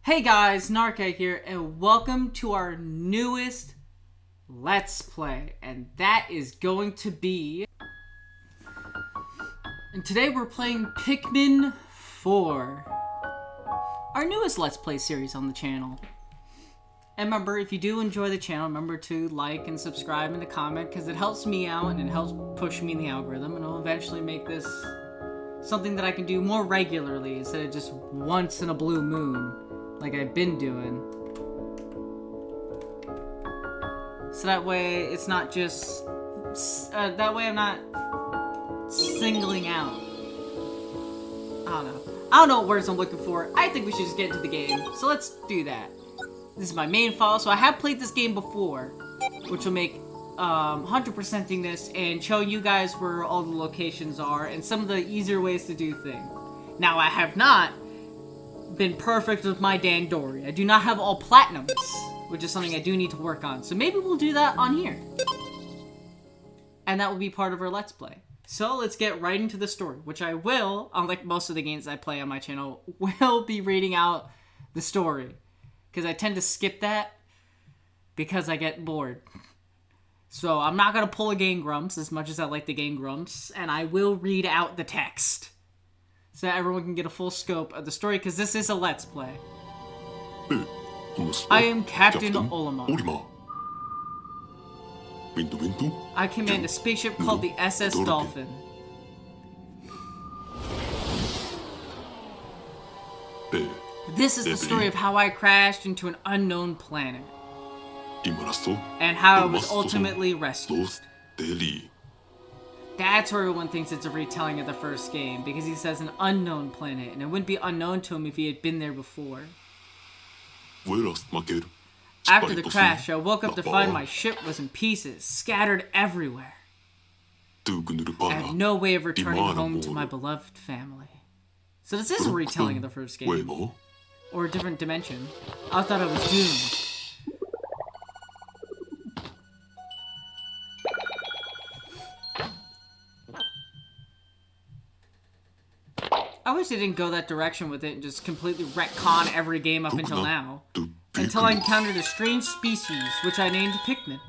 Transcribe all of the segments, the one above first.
Hey guys, Narca here, and welcome to our newest Let's Play, and that is going to be... And today we're playing Pikmin 4, our newest Let's Play series on the channel. And remember, if you do enjoy the channel, remember to like and subscribe and to comment, because it helps me out and it helps push me in the algorithm, and it'll eventually make this something that I can do more regularly instead of just once in a blue moon. Like I've been doing. So that way it's not just... that way I'm not singling out. I don't know what words I'm looking for. I think we should just get into the game. So let's do that. This is my main file. So I have played this game before, which will make 100%ing this and show you guys where all the locations are and some of the easier ways to do things. Now I have not been perfect with my Dandori. I do not have all platinums, which is something I do need to work on. So maybe we'll do that on here. And that will be part of our Let's Play. So let's get right into the story, which I will, unlike most of the games I play on my channel, will be reading out the story. Because I tend to skip that because I get bored. So I'm not going to pull a Game Grumps as much as I like the Game Grumps, and I will read out the text, so that everyone can get a full scope of the story, because this is a Let's Play. I am Captain Olimar. I command a spaceship called the SS Dolphin. This is the story of how I crashed into an unknown planet, and how I was ultimately rescued. That's where everyone thinks it's a retelling of the first game, because he says an unknown planet, and it wouldn't be unknown to him if he had been there before. After the crash, I woke up to find my ship was in pieces, scattered everywhere. I had no way of returning home to my beloved family. So this is a retelling of the first game. Or a different dimension. I thought I was doomed. I wish they didn't go that direction with it and just completely retcon every game up until now. Until I encountered a strange species, which I named Pikmin.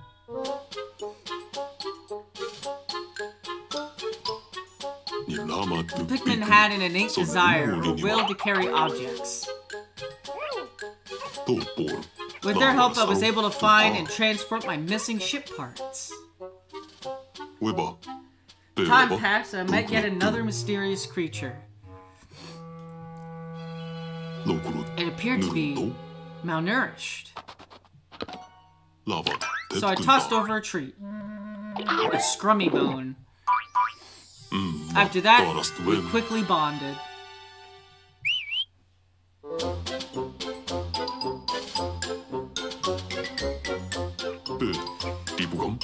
Pikmin had an innate desire or will to carry objects. With their help, I was able to find and transport my missing ship parts. Time passed and I met yet another mysterious creature. It appeared to be malnourished. So I tossed over a treat. A scrummy bone. After that, we quickly bonded.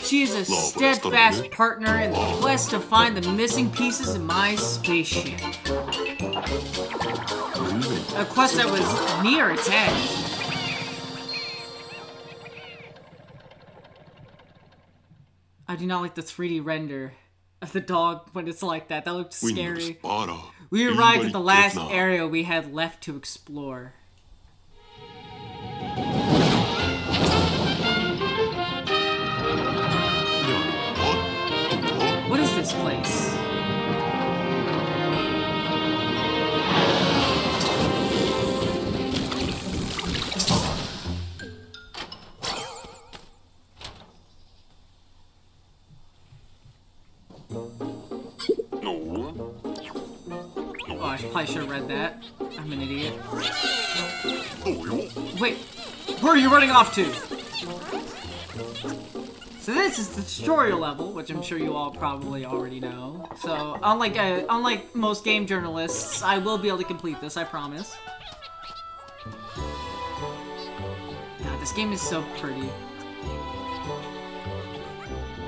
She is a steadfast partner in the quest to find the missing pieces in my spaceship. A quest that was near its end. I do not like the 3D render of the dog when it's like that. That looked scary. We arrived at the last area we had left to explore. What is this place? Oh, I probably should have read that. I'm an idiot. Wait, where are you running off to? So this is the tutorial level, which I'm sure you all probably already know. So, unlike most game journalists, I will be able to complete this, I promise. God, this game is so pretty.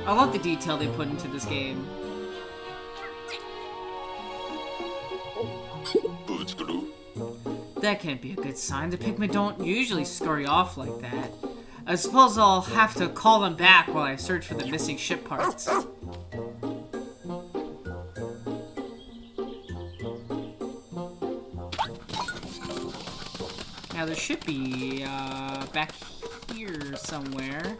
I love the detail they put into this game. That can't be a good sign. The Pikmin don't usually scurry off like that. I suppose I'll have to call them back while I search for the missing ship parts. Now Now there should be, back here somewhere.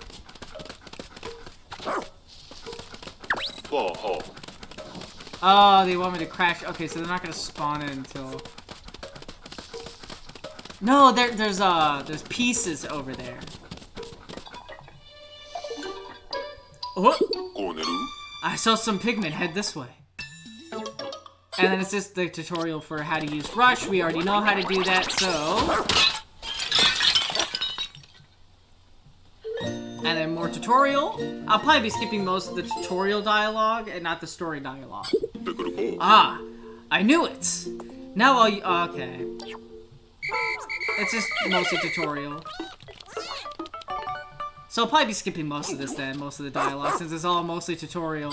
Oh, they want me to crash. Okay, so they're not gonna spawn it until... No, there's pieces over there. Oh! I saw some Pikmin head this way. And then it's just the tutorial for how to use Rush. We already know how to do that, so... And then more tutorial. I'll probably be skipping most of the tutorial dialogue and not the story dialogue. Ah, I knew it! Now okay. It's just mostly tutorial. So I'll probably be skipping most of this then, most of the dialogue, since it's all mostly tutorial.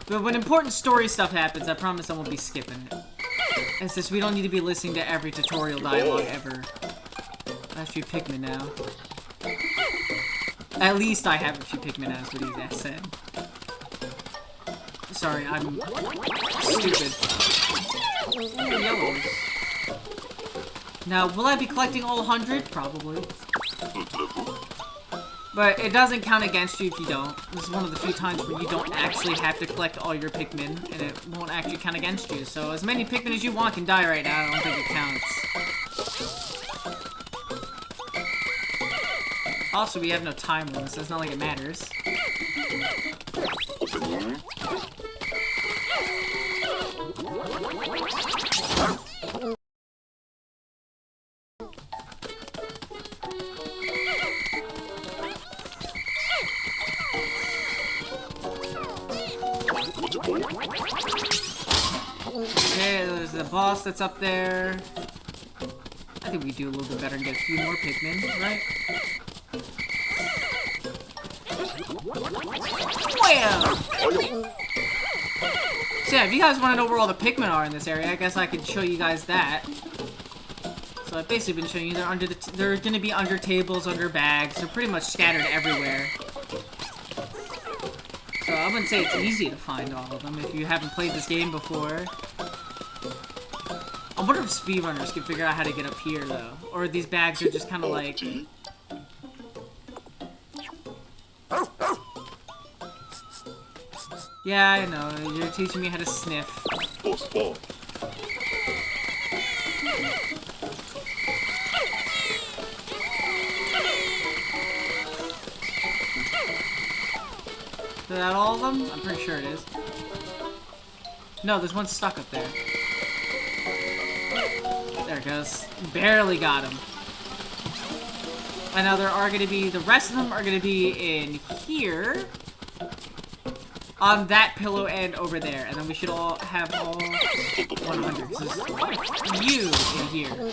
But when important story stuff happens, I promise I won't be skipping it. It's just we don't need to be listening to every tutorial dialogue ever. I have a few Pikmin now. At least I have a few Pikmin, as what he said. Sorry, I'm stupid. Yellows. Now, will I be collecting all 100? Probably. But it doesn't count against you if you don't. This is one of the few times where you don't actually have to collect all your Pikmin, and it won't actually count against you. So as many Pikmin as you want can die right now. I don't think it counts. Also, we have no time limit, so it's not like it matters. Okay, there's the boss that's up there. I think we do a little bit better and get a few more Pikmin, right? Wham! So yeah, if you guys want to know where all the Pikmin are in this area, I guess I could show you guys that. So I've basically been showing you they're gonna be under tables, under bags. They're pretty much scattered everywhere. So I wouldn't say it's easy to find all of them if you haven't played this game before. I wonder if speedrunners can figure out how to get up here though, or these bags are just kind of like. Yeah, I know. You're teaching me how to sniff. Is that all of them? I'm pretty sure it is. No, there's one stuck up there. There it goes. Barely got him. And now there are going to be, the rest of them are going to be in here. On that pillow and over there. And then we should all have all 100. This is you in here.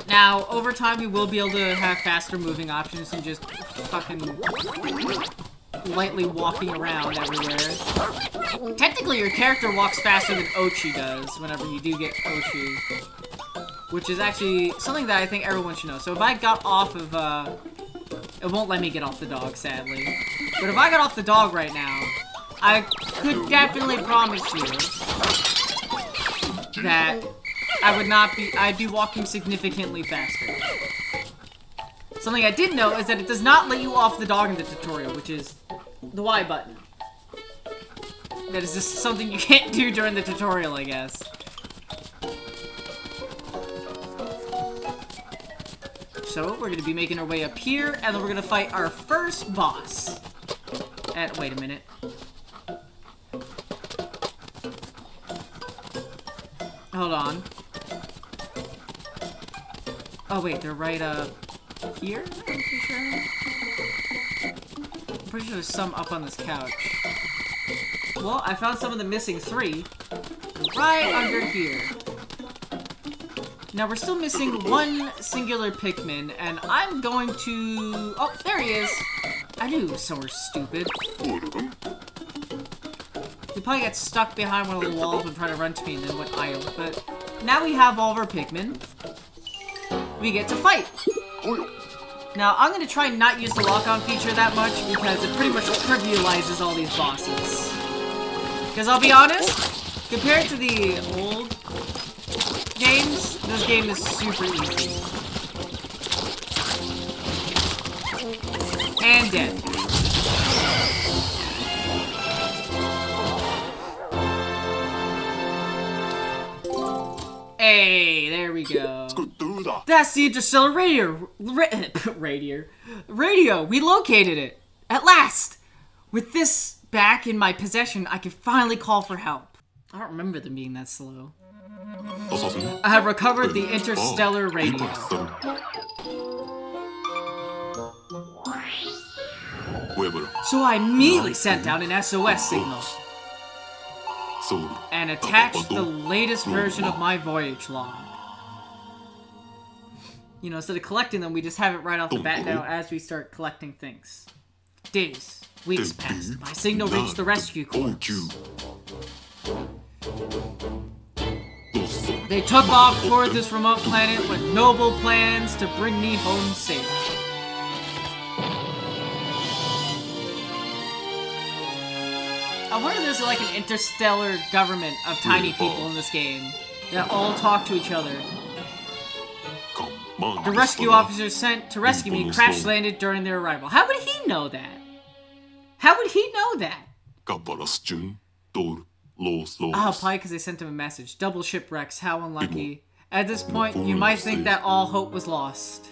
Now, over time, we will be able to have faster moving options than just fucking lightly walking around everywhere. Technically, your character walks faster than Ochi does whenever you do get Ochi. Which is actually something that I think everyone should know. So if I got off of, it won't let me get off the dog, sadly. But if I got off the dog right now, I could definitely promise you that I'd be walking significantly faster. Something I did know is that it does not let you off the dog in the tutorial, which is the Y button. That is just something you can't do during the tutorial, I guess. So, we're going to be making our way up here, and then we're going to fight our first boss. And, wait a minute. Hold on. Oh, wait, they're right up here? I'm pretty sure. I'm pretty sure there's some up on this couch. Well, I found some of the missing 3. Right under here. Now, we're still missing one singular Pikmin, and I'm going to... Oh, there he is! I knew he was somewhere stupid. He probably got stuck behind one of the walls and tried to run to me and then went idle. But now we have all of our Pikmin. We get to fight! Now, I'm going to try not use the lock-on feature that much because it pretty much trivializes all these bosses. Because I'll be honest, compared to the old games, this game is super easy. And dead. Hey, there we go. That's the interstellar radio. We located it. At last. With this back in my possession, I can finally call for help. I don't remember them being that slow. I have recovered the interstellar radio. So I immediately sent down an SOS signal and attached the latest version of my voyage log. You know, instead of collecting them, we just have it right off the bat now as we start collecting things. Days, weeks passed. My signal reached the rescue corps. They took off toward this remote planet with noble plans to bring me home safe. I wonder if there's like an interstellar government of tiny people in this game that all talk to each other. The rescue officers sent to rescue me crash-landed during their arrival. How would he know that? How would he know that? Oh, probably because they sent him a message. Double shipwrecks, how unlucky. At this point, you might think that all hope was lost.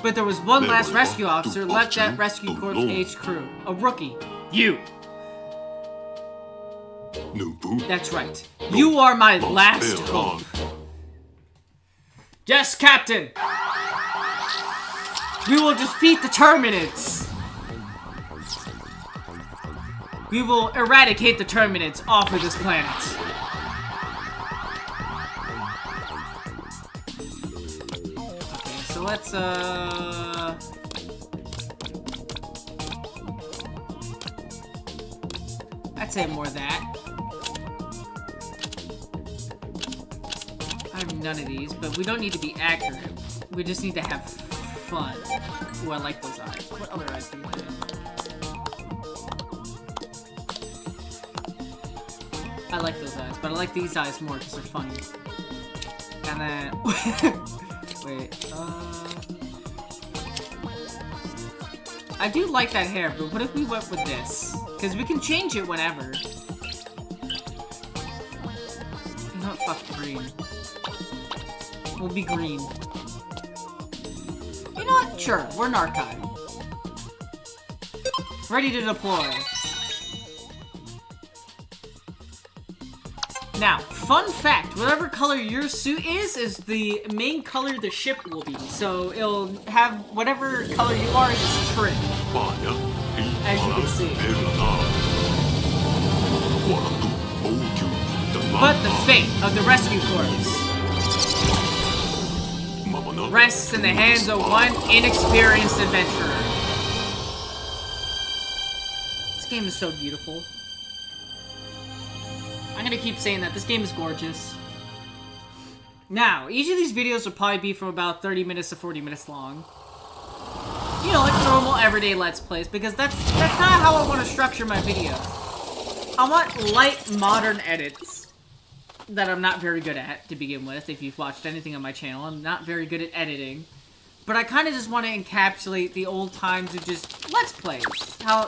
But there was one last rescue officer left at Rescue Corps' aged crew. A rookie. You. That's right. You are my last hope. Yes, Captain! We will defeat the Terminids! We will eradicate the Terminids off of this planet. Okay, so let's, I'd say more of that. I have none of these, but we don't need to be accurate. We just need to have fun. Ooh, I like those eyes. What other eyes do you have? I like those eyes, but I like these eyes more because they're funny. And then... Wait, I do like that hair, but what if we went with this? Because we can change it whenever. You know what? Fuck green. We'll be green. You know what? Sure, we're Narkai. Ready to deploy. Now, fun fact, whatever color your suit is the main color the ship will be. So it'll have whatever color you are as its trim. As you can see. But the fate of the rescue corps rests in the hands of one inexperienced adventurer. This game is so beautiful. I'm gonna keep saying that. This game is gorgeous. Now, each of these videos will probably be from about 30 minutes to 40 minutes long. You know, like normal everyday Let's Plays, because that's kind of how I want to structure my videos. I want light, modern edits that I'm not very good at, to begin with. If you've watched anything on my channel, I'm not very good at editing. But I kind of just want to encapsulate the old times of just Let's Plays. How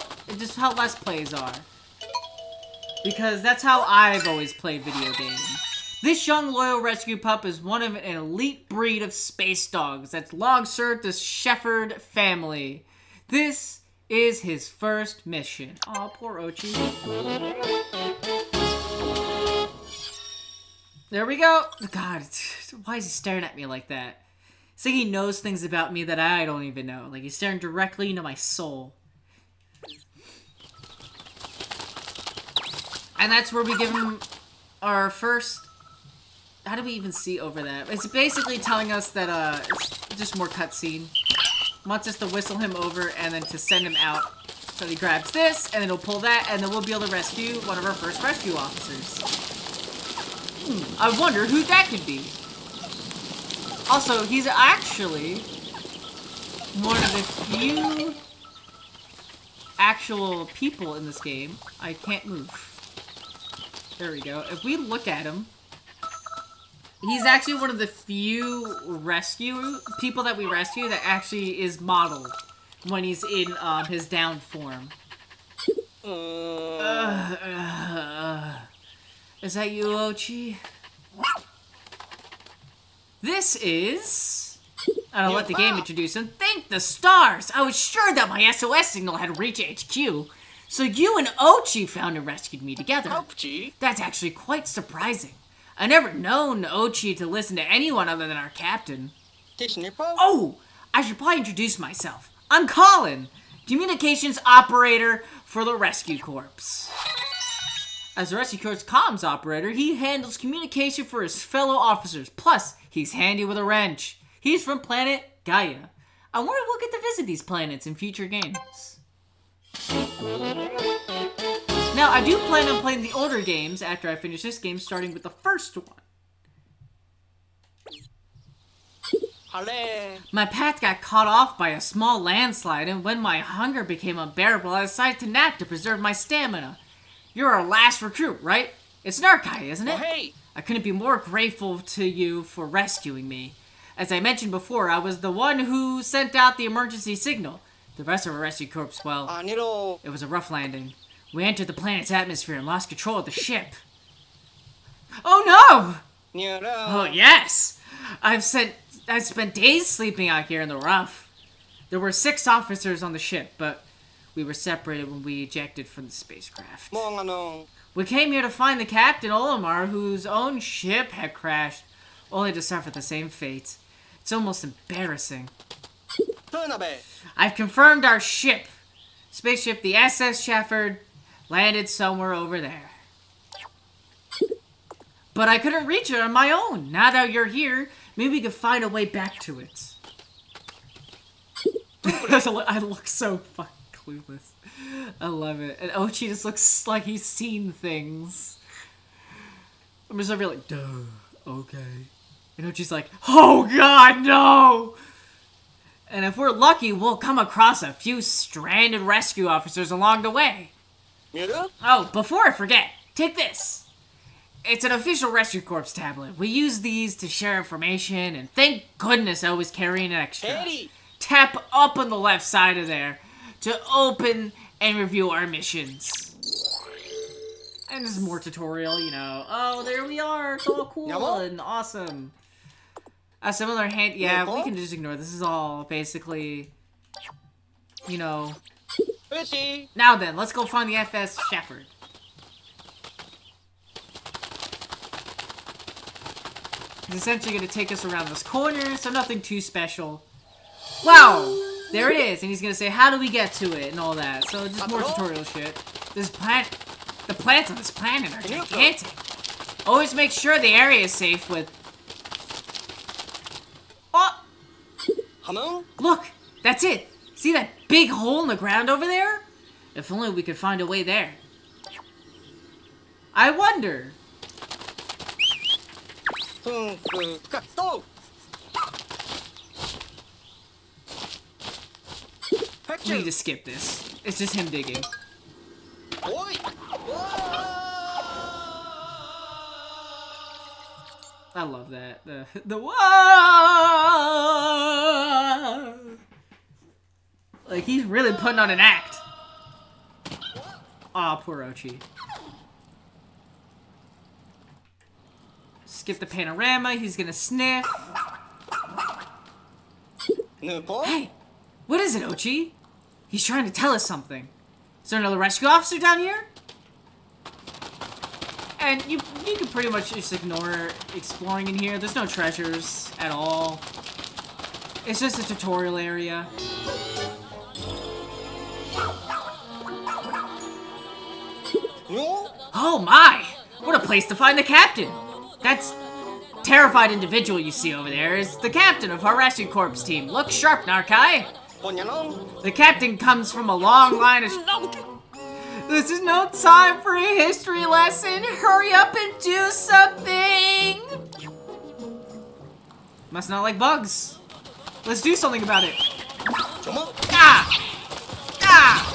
Let's Plays are. Because that's how I've always played video games. This young loyal rescue pup is one of an elite breed of space dogs that's long served the Shepherd family. This is his first mission. Aw, poor Ochi. There we go. God, why is he staring at me like that? It's like he knows things about me that I don't even know. Like he's staring directly into my soul. And that's where we give him our first... How do we even see over that? It's basically telling us that, it's just more cutscene. Wants us to whistle him over and then to send him out. So he grabs this, and then he'll pull that, and then we'll be able to rescue one of our first rescue officers. I wonder who that could be. Also, he's actually one of the few actual people in this game. I can't move. There we go. If we look at him, he's actually one of the few rescue people that we rescue that actually is modeled when he's in his down form. Is that you, Ochi? This is... I'll let the game introduce him. Thank the stars! I was sure that my SOS signal had reached HQ. So you and Ochi found and rescued me together. Ochi? That's actually quite surprising. I never known Ochi to listen to anyone other than our captain. Oh! I should probably introduce myself. I'm Colin, communications operator for the Rescue Corps. As the Rescue Corps comms operator, he handles communication for his fellow officers. Plus, he's handy with a wrench. He's from planet Gaia. I wonder if we'll get to visit these planets in future games. Now, I do plan on playing the older games after I finish this game, starting with the first one. My path got cut off by a small landslide, and when my hunger became unbearable, I decided to nap to preserve my stamina. You're our last recruit, right? It's Narkai, isn't it? Oh, hey! I couldn't be more grateful to you for rescuing me. As I mentioned before, I was the one who sent out the emergency signal. The rest of our rescue corps, well, it was a rough landing. We entered the planet's atmosphere and lost control of the ship. Oh no! Oh yes! I've spent days sleeping out here in the rough. There were 6 officers on the ship, but we were separated when we ejected from the spacecraft. We came here to find the captain, Olimar, whose own ship had crashed, only to suffer the same fate. It's almost embarrassing. I've confirmed our ship. Spaceship, the SS Shepherd, landed somewhere over there. But I couldn't reach it on my own. Now that you're here, maybe we could find a way back to it. I look so fucking clueless. I love it. And Ochi just looks like he's seen things. I'm just over like, duh, okay. And Ochi's like, oh god, no! And if we're lucky, we'll come across a few stranded rescue officers along the way. Oh, before I forget, take this. It's an official Rescue Corps tablet. We use these to share information, and thank goodness I was carrying an extra. Hey. Tap up on the left side of there to open and review our missions. And this is more tutorial, you know. Oh, there we are. It's all cool and awesome. A similar hand, yeah, we can just ignore. This is all basically, you know. Now then, let's go find the FS Shepherd. He's essentially going to take us around this corner, so nothing too special. Wow! There it is, and he's going to say, how do we get to it, and all that. So just more tutorial shit. The plants on this planet are gigantic. Always make sure the area is safe with... Oh! Look! That's it! See that big hole in the ground over there? If only we could find a way there. I wonder... We need to skip this. It's just him digging. I love that. The whoa! Like, he's really putting on an act. Aw, poor Ochi. Skip the panorama. He's gonna sniff. Hey! What is it, Ochi? He's trying to tell us something. Is there another rescue officer down here? And you can pretty much just ignore exploring in here. There's no treasures at all. It's just a tutorial area. Oh my! What a place to find the captain! That's terrified individual you see over there is the captain of our Rescue Corps team. Look sharp, Narkai! The captain comes from a long line of... This is no time for a history lesson! Hurry up and do something! Must not like bugs. Let's do something about it. Ah! Ah!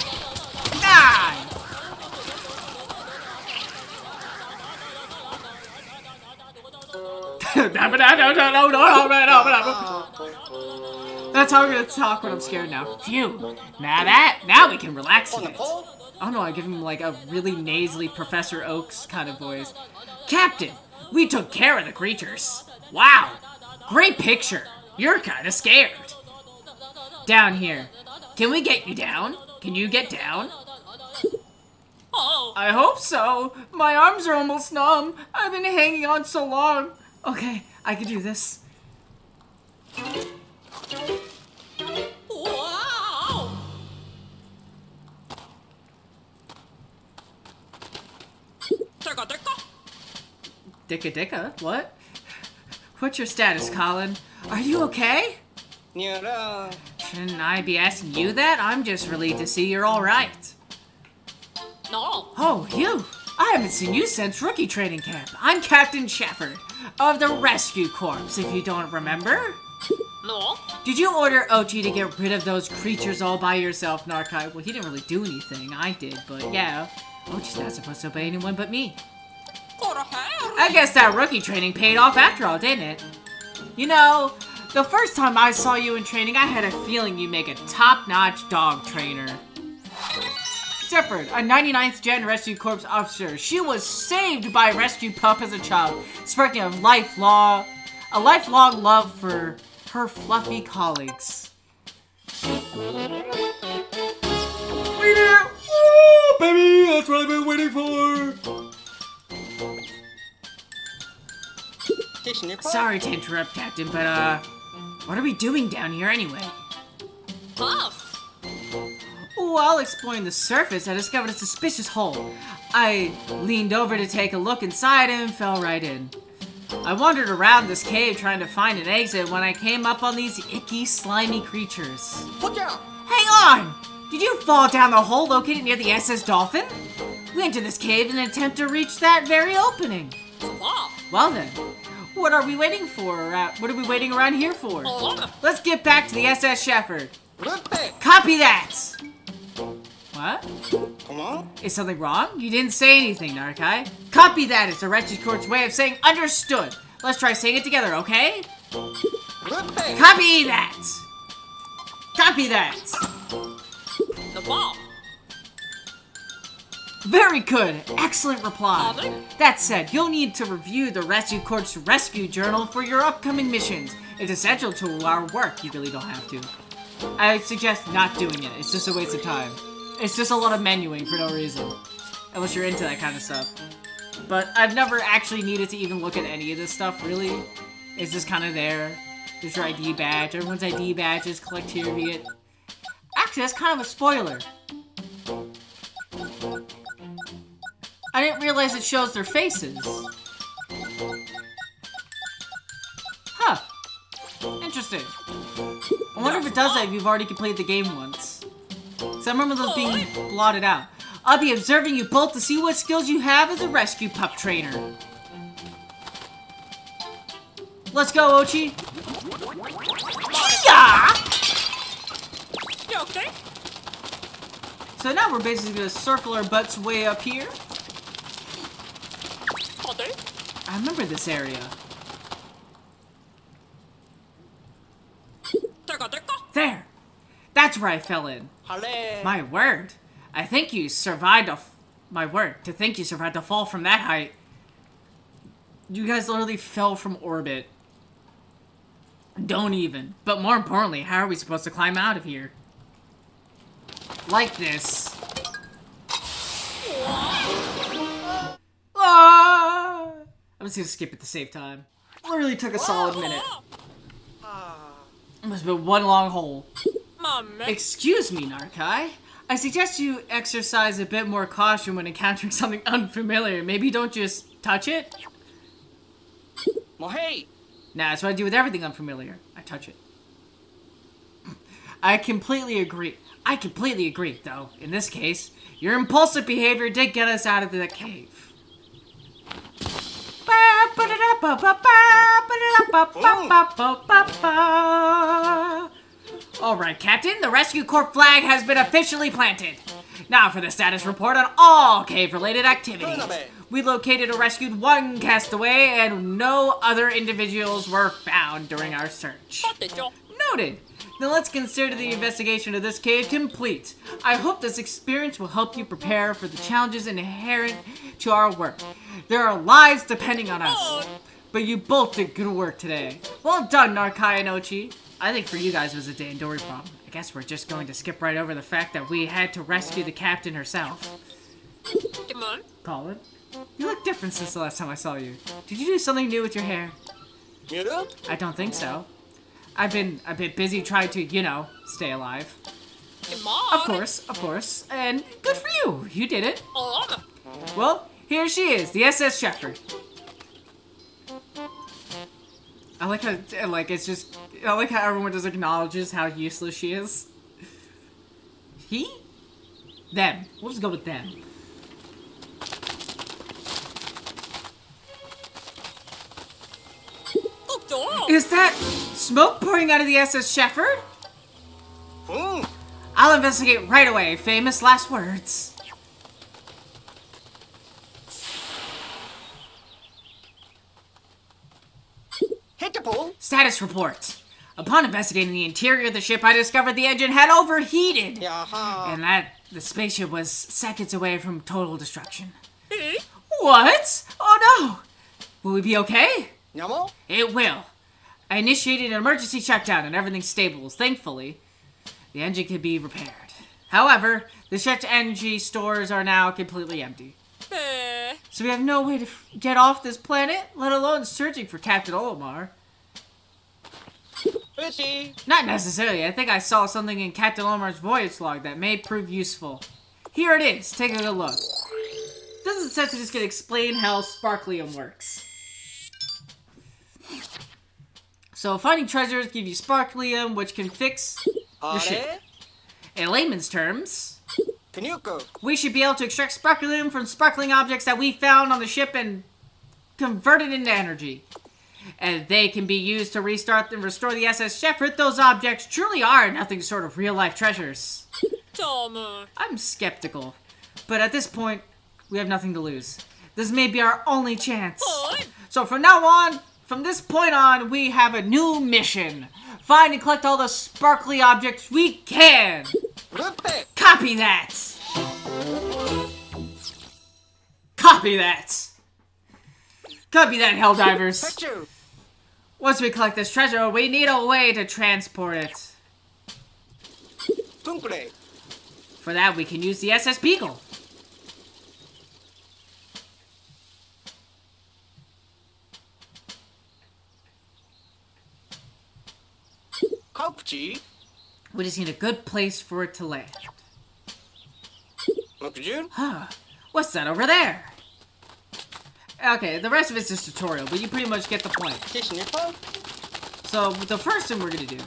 That's how we're gonna talk when I'm scared now. Phew. Now we can relax a bit. I don't know, I give him like a really nasally Professor Oak's kind of voice. Captain, we took care of the creatures. Wow. Great picture. You're kinda scared. Down here. Can we get you down? Can you get down? I hope so. My arms are almost numb. I've been hanging on so long. Okay, I can do this. Wow! Dicka dicka? What? What's your status, Colin? Are you okay? Shouldn't I be asking you that? I'm just relieved to see you're alright. No. Oh, you! I haven't seen you since rookie training camp. I'm Captain Shepherd of the Rescue Corps, if you don't remember. No. Did you order Ochi to get rid of those creatures all by yourself, Narkai? Well, he didn't really do anything. I did, but yeah. Ochi's not supposed to obey anyone but me. I guess that rookie training paid off after all, didn't it? You know, the first time I saw you in training, I had a feeling you'd make a top-notch dog trainer. Shepherd, a 99th Gen Rescue Corps officer. She was saved by a rescue pup as a child, sparking a lifelong love for her fluffy colleagues. We did it! Woo, baby! That's what I've been waiting for! Sorry to interrupt, Captain, but, what are we doing down here anyway? Tough. While exploring the surface, I discovered a suspicious hole. I leaned over to take a look inside and fell right in. I wandered around this cave trying to find an exit when I came up on these icky, slimy creatures. Look out! Hang on! Did you fall down the hole located near the SS Dolphin? We entered this cave in an attempt to reach that very opening. Wow. Well then, what are we waiting for? What are we waiting around here for? Let's get back to the SS Shepherd. Copy that! What? Come on. Is something wrong? You didn't say anything, Narkai. Copy that is the Rescue Corps' way of saying understood. Let's try saying it together, okay? Copy that! Copy that! The ball. Very good. Excellent reply. That said, you'll need to review the Rescue Corps' rescue journal for your upcoming missions. It's essential to our work. You really don't have to. I suggest not doing it. It's just a waste of time. It's just a lot of menuing for no reason. Unless you're into that kind of stuff. But I've never actually needed to even look at any of this stuff, really. It's just kind of there. There's your ID badge. Everyone's ID badges. Collect here, you get... Actually, that's kind of a spoiler. I didn't realize it shows their faces. Huh. Interesting. I wonder if it does that if you've already completed the game once. Because I remember those being blotted out. I'll be observing you both to see what skills you have as a rescue pup trainer. Let's go, Ochi. Yeah! You okay? So now we're basically going to circle our butts way up here. Okay. I remember this area. There! That's where I fell in. My word. I think you survived my word. To think you survived a fall from that height. You guys literally fell from orbit. Don't even. But more importantly, how are we supposed to climb out of here? Like this. Ah! I'm just gonna skip it to save time. Literally took a solid minute. It must have been one long hole. Excuse me, Narkai. I suggest you exercise a bit more caution when encountering something unfamiliar. Maybe don't just touch it? Well, hey. Nah, that's what I do with everything unfamiliar. I touch it. I completely agree. Though. In this case, your impulsive behavior did get us out of the cave. Alright, Captain, the Rescue Corps flag has been officially planted. Now for the status report on all cave-related activities. We located or rescued one castaway, and no other individuals were found during our search. Noted. Now let's consider the investigation of this cave complete. I hope this experience will help you prepare for the challenges inherent to our work. There are lives depending on us. But you both did good work today. Well done, Narkai and Ochi. I think for you guys it was a Dandori problem. I guess we're just going to skip right over the fact that we had to rescue the captain herself. Come on. Colin, you look different since the last time I saw you. Did you do something new with your hair? I don't think so. I've been a bit busy trying to, you know, stay alive. Come on. Of course. And good for you. You did it. Well, here she is, the SS Shepherd. I like how, I like how everyone just acknowledges how useless she is. He? Them. We'll just go with them. Is that smoke pouring out of the SS Shepherd? I'll investigate right away. Famous last words. Hit the pool. Status report. Upon investigating the interior of the ship, I discovered the engine had overheated. And that the spaceship was seconds away from total destruction. What? Oh no! Will we be okay? No. It will. I initiated an emergency shutdown and everything's stable. Thankfully, the engine can be repaired. However, the ship's energy stores are now completely empty. So we have no way to get off this planet, let alone searching for Captain Olimar. Fishy. Not necessarily. I think I saw something in Captain Olimar's voyage log that may prove useful. Here it is. Take a good look. This is essentially just going to explain how Sparklium works. So finding treasures give you Sparklium, which can fix your ship. In layman's terms, we should be able to extract Sparklium from sparkling objects that we found on the ship and convert it into energy. And they can be used to restart and restore the SS Shepherd. Those objects truly are nothing short of real-life treasures. I'm skeptical. But at this point, we have nothing to lose. This may be our only chance. So from now on, from this point on, we have a new mission. Find and collect all the sparkly objects we can. Copy that. Copy that. Copy that, Helldivers. Once we collect this treasure, we need a way to transport it. For that, we can use the SS Beagle. We just need a good place for it to land. Huh. What's that over there? Okay, the rest of it's just tutorial, but you pretty much get the point. So, the first thing we're gonna do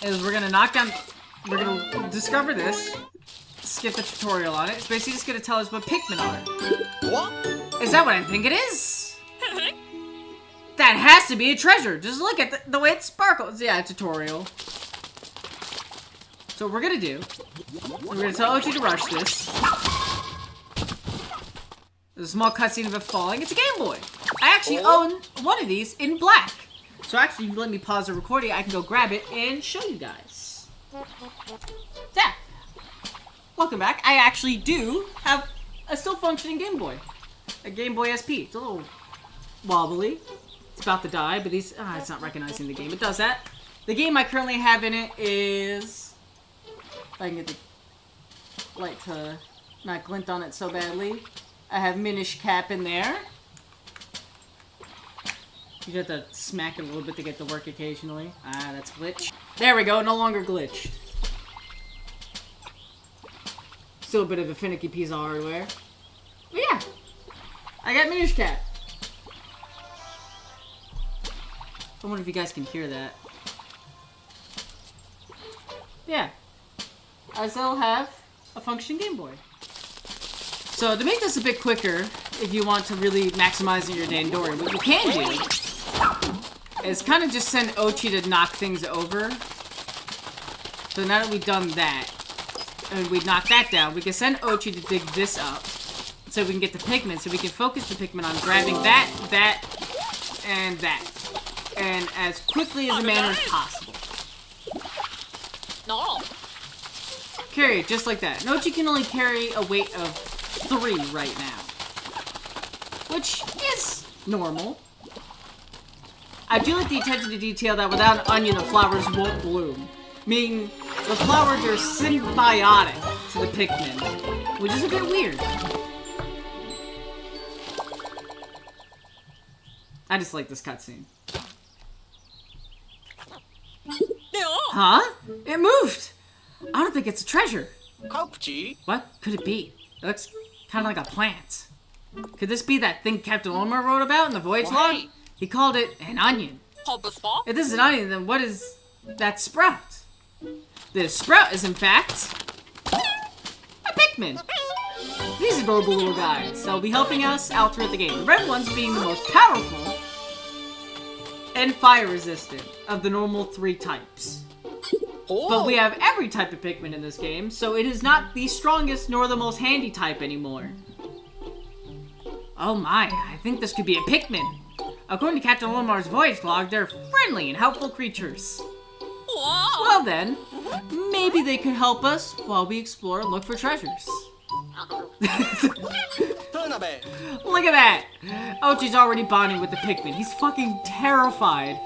is we're gonna discover this, skip the tutorial on it. It's basically just gonna tell us what Pikmin are. What? Is that what I think it is? That has to be a treasure. Just look at the way it sparkles. Yeah, tutorial. So what we're gonna do, we're gonna tell Ochi to rush this. There's a small cutscene of it falling. It's a Game Boy. I actually own one of these in black. So actually, if you let me pause the recording, I can go grab it and show you guys. Yeah. Welcome back. I actually do have a still functioning Game Boy. A Game Boy SP. It's a little wobbly. It's about to die, but it's not recognizing the game. It does that. The game I currently have in it is... If I can get the light to not glint on it so badly. I have Minish Cap in there. You have to smack it a little bit to get to work occasionally. Ah, that's glitch. There we go, no longer glitched. Still a bit of a finicky piece of hardware. But yeah, I got Minish Cap. I wonder if you guys can hear that. Yeah. I still have a functioning Game Boy. So to make this a bit quicker, if you want to really maximize your Dandori, what you can do is kind of just send Ochi to knock things over. So now that we've done that, and we knocked that down, we can send Ochi to dig this up. so we can get the Pikmin, so we can focus the Pikmin on grabbing that, and that. And as quickly as a manner as possible. No. Carry it just like that. Nochi can only carry a weight of 3 right now. Which is normal. I do like the attention to detail that without an onion, the flowers won't bloom. Meaning, the flowers are symbiotic to the Pikmin. Which is a bit weird. I just like this cutscene. No. Huh? It moved! I don't think it's a treasure. Kopchi. What could it be? It looks kind of like a plant. Could this be that thing Captain Ulmer wrote about in the voyage log? Why? He called it an onion. Hobospa. If this is an onion, then what is that sprout? This sprout is, in fact, a Pikmin. These adorable little guys. They'll be helping us out throughout the game. The red ones being the most powerful and fire resistant of the normal 3 types. But we have every type of Pikmin in this game, so it is not the strongest nor the most handy type anymore. Oh my, I think this could be a Pikmin. According to Captain Ulmar's voyage log, they're friendly and helpful creatures. Wow. Well then, maybe they could help us while we explore and look for treasures. Look at that! Ochi's already bonding with the Pikmin. He's fucking terrified.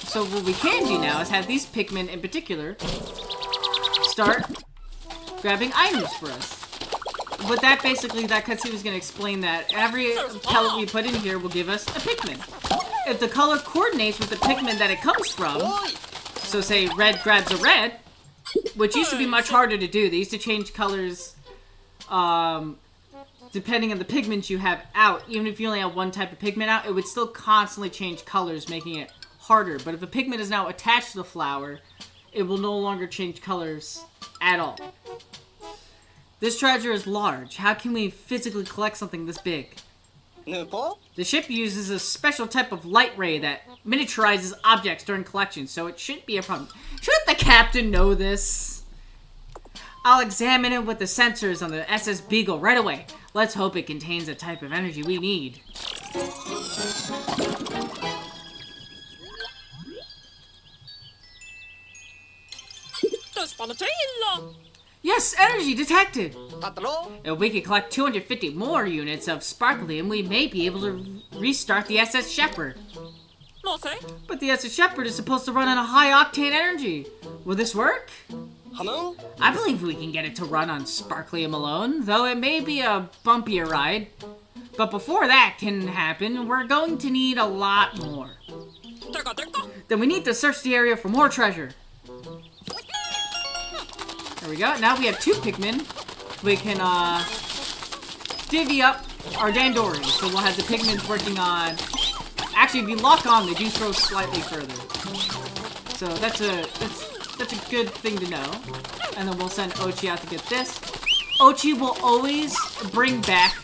So what we can do now is have these Pikmin in particular start grabbing items for us. But that basically, that cutscene was going to explain that every pellet we put in here will give us a Pikmin. If the color coordinates with the Pikmin that it comes from, so say red grabs a red, which used to be much harder to do. They used to change colors depending on the pigments you have out. Even if you only have one type of pigment out, it would still constantly change colors, making it harder. But if a pigment is now attached to the flower, it will no longer change colors at all. This treasure is large. How can we physically collect something this big? The ship uses a special type of light ray that miniaturizes objects during collection, so it shouldn't be a problem. Shouldn't the captain know this? I'll examine it with the sensors on the SS Beagle right away. Let's hope it contains a type of energy we need. Yes, energy detected! If we can collect 250 more units of sparklium, we may be able to restart the SS Shepherd. But the SS Shepherd is supposed to run on a high-octane energy. Will this work? I believe we can get it to run on sparklium alone, though it may be a bumpier ride. But before that can happen, we're going to need a lot more. Then we need to search the area for more treasure. There we go. Now we have 2 Pikmin. We can divvy up our Dandori. So we'll have the Pikmins working on... Actually, if you lock on, they do throw slightly further. So that's a good thing to know. And then we'll send Ochi out to get this. Ochi will always bring back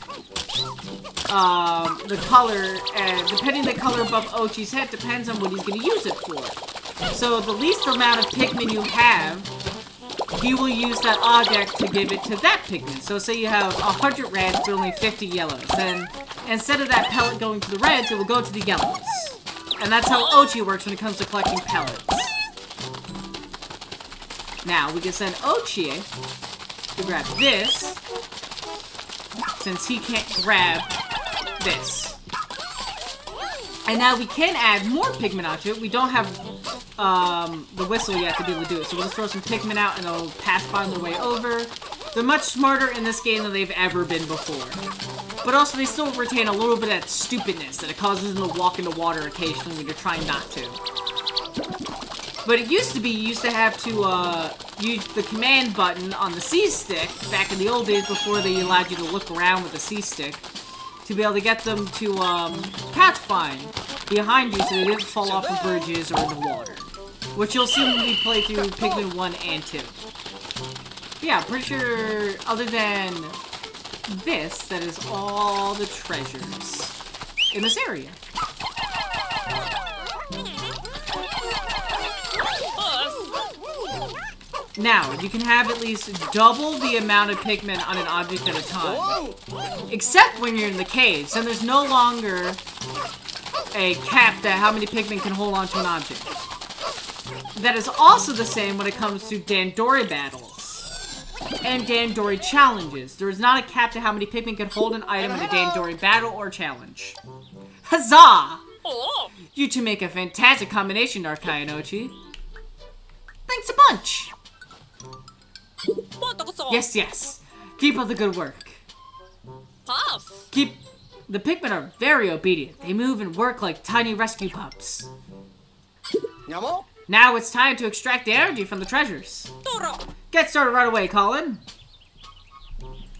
the color, and depending on the color above Ochi's head, depends on what he's going to use it for. So the least amount of Pikmin you have, he will use that object to give it to that Pikmin. So say you have 100 reds but only 50 yellows. Then instead of that pellet going to the reds, it will go to the yellows. And that's how Ochi works when it comes to collecting pellets. Now, we can send Ochi to grab this, since he can't grab this. And now we can add more Pikmin onto it. We don't have the whistle yet to be able to do it. So we'll just throw some Pikmin out and they'll pass by on their way over. They're much smarter in this game than they've ever been before. But also they still retain a little bit of that stupidness that it causes them to walk into water occasionally when you're trying not to. But it used to be, you used to have to use the command button on the C-stick, back in the old days before they allowed you to look around with the C-stick, to be able to get them to pathfind behind you so they didn't fall off of bridges or in the water. Which you'll see when we play through Pikmin 1 and 2. But yeah, I'm pretty sure, other than this, that is all the treasures in this area. Now, you can have at least double the amount of Pikmin on an object at a time. Except when you're in the cave, so there's no longer a cap that how many Pikmin can hold onto an object. That is also the same when it comes to Dandori battles and Dandori challenges. There is not a cap to how many Pikmin can hold an item in a Dandori battle or challenge. Huzzah! Oh. You two make a fantastic combination, Darkai and Ochi. Thanks a bunch! Yes, yes. Keep up the good work. Pass. The Pikmin are very obedient. They move and work like tiny rescue pups. Now it's time to extract the energy from the treasures. Get started right away, Colin.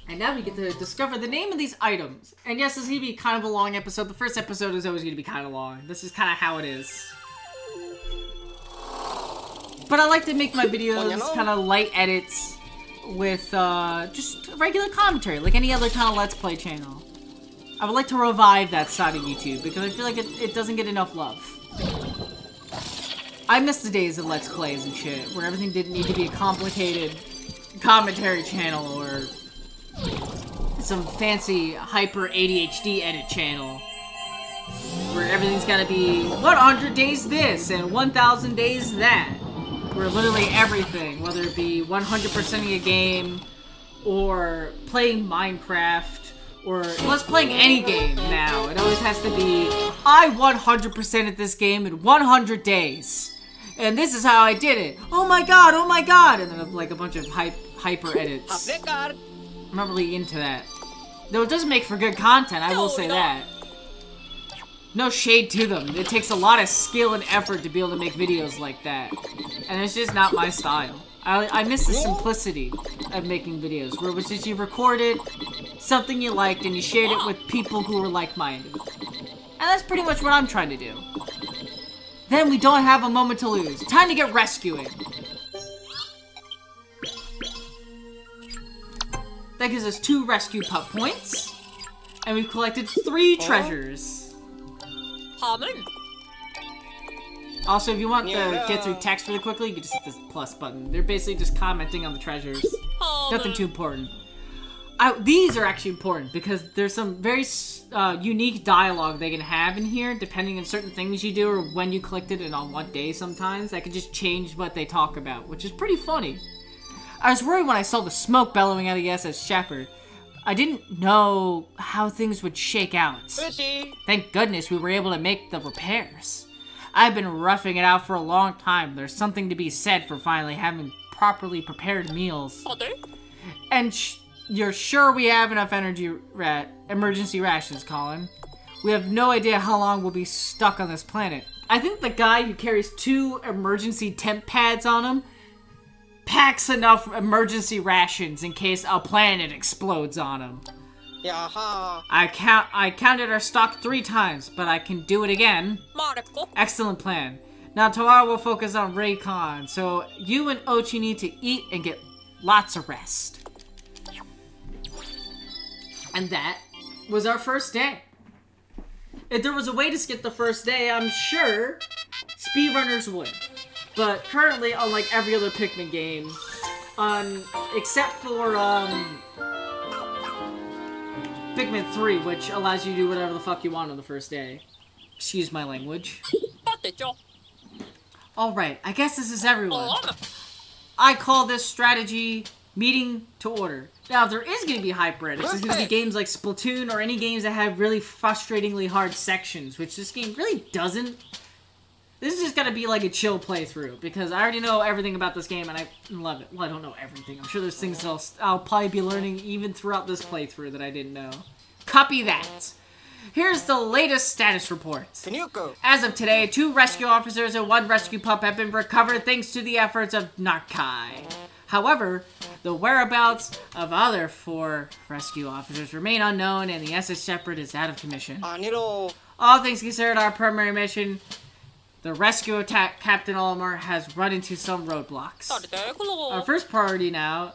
And now we get to discover the name of these items. And yes, this is going to be kind of a long episode. The first episode is always going to be kind of long. This is kind of how it is. But I like to make my videos kind of light edits with just regular commentary, like any other kind of Let's Play channel. I would like to revive that side of YouTube because I feel like it doesn't get enough love. I miss the days of Let's Plays and shit, where everything didn't need to be a complicated commentary channel or some fancy hyper ADHD edit channel. Where everything's gotta be 100 days this and 1,000 days that. Where literally everything, whether it be 100%ing a game, or playing Minecraft, or let's playing any game now. It always has to be, I 100% at this game in 100 days. And this is how I did it. Oh my god, oh my god! And then like a bunch of hyper edits. I'm not really into that. Though it does make for good content, I will say that. No shade to them. It takes a lot of skill and effort to be able to make videos like that. And it's just not my style. I miss the simplicity of making videos, where it was just you recorded something you liked and you shared it with people who were like-minded. And that's pretty much what I'm trying to do. Then we don't have a moment to lose. Time to get rescuing. That gives us 2 rescue pup points. And we've collected 3 treasures. Also, if you want to get through text really quickly, you can just hit this plus button. They're basically just commenting on the treasures. Nothing too important. These are actually important because there's some very unique dialogue they can have in here, depending on certain things you do or when you collected it on what day sometimes. That could just change what they talk about, which is pretty funny. I was worried when I saw the smoke bellowing out of the SS Shepherd. I didn't know how things would shake out. Thank goodness we were able to make the repairs. I've been roughing it out for a long time. There's something to be said for finally having properly prepared meals. And you're sure we have enough emergency rations, Colin? We have no idea how long we'll be stuck on this planet. I think the guy who carries 2 emergency temp pads on him packs enough emergency rations in case a planet explodes on him. I counted our stock 3 times, but I can do it again. Excellent plan. Now tomorrow we'll focus on Raycon, so you and Ochi need to eat and get lots of rest. And that was our first day. If there was a way to skip the first day, I'm sure speedrunners would. But currently, unlike every other Pikmin game, except for Pikmin 3, which allows you to do whatever the fuck you want on the first day. Excuse my language. Alright, I guess this is everyone. I call this strategy meeting to order. Now, if there is going to be hyper edits, it's going to be games like Splatoon or any games that have really frustratingly hard sections, which this game really doesn't. This is just going to be like a chill playthrough, because I already know everything about this game and I love it. Well, I don't know everything. I'm sure there's things that I'll probably be learning even throughout this playthrough that I didn't know. Copy that. Here's the latest status report. As of today, 2 rescue officers and 1 rescue pup have been recovered thanks to the efforts of Narkai. However, the whereabouts of other 4 rescue officers remain unknown and the SS Shepherd is out of commission. All things considered, our primary mission, the rescue of Captain Olimar, has run into some roadblocks. Our first priority now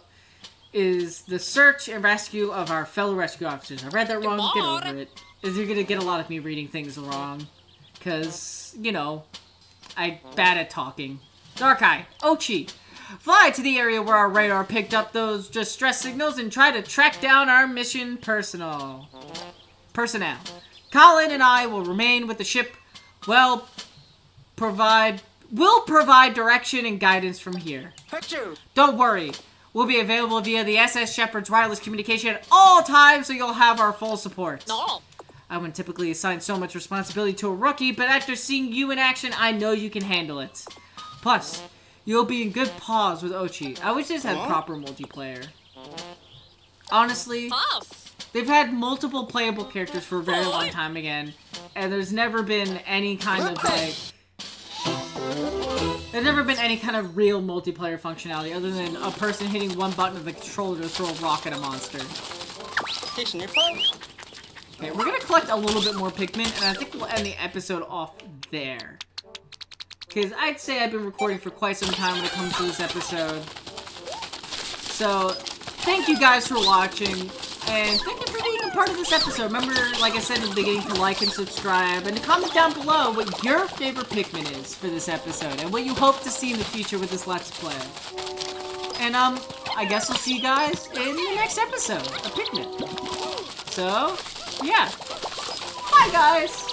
is the search and rescue of our fellow rescue officers. I read that wrong, get over it. You're gonna get a lot of me reading things wrong. Because, you know, I'm bad at talking. Darkai, Ochi, Fly to the area where our radar picked up those distress signals and try to track down our mission personnel. Colin and I will remain with the ship. We'll provide direction and guidance from here. Don't worry. We'll be available via the SS Shepherd's wireless communication at all times, so you'll have our full support. No. I wouldn't typically assign so much responsibility to a rookie, but after seeing you in action, I know you can handle it. Plus, you'll be in good paws with Ochi. I wish this had proper multiplayer. Honestly, they've had multiple playable characters for a very long time again, and there's never been any kind of like... There's never been any kind of real multiplayer functionality other than a person hitting one button of the controller to throw a rock at a monster. Okay, we're gonna collect a little bit more Pikmin, and I think we'll end the episode off there. Because I'd say I've been recording for quite some time when it comes to this episode. So, thank you guys for watching, and thank you for being a part of this episode. Remember, like I said in the beginning, to like and subscribe, and to comment down below what your favorite Pikmin is for this episode, and what you hope to see in the future with this Let's Play. And, I guess we'll see you guys in the next episode of Pikmin. So, yeah. Bye, guys!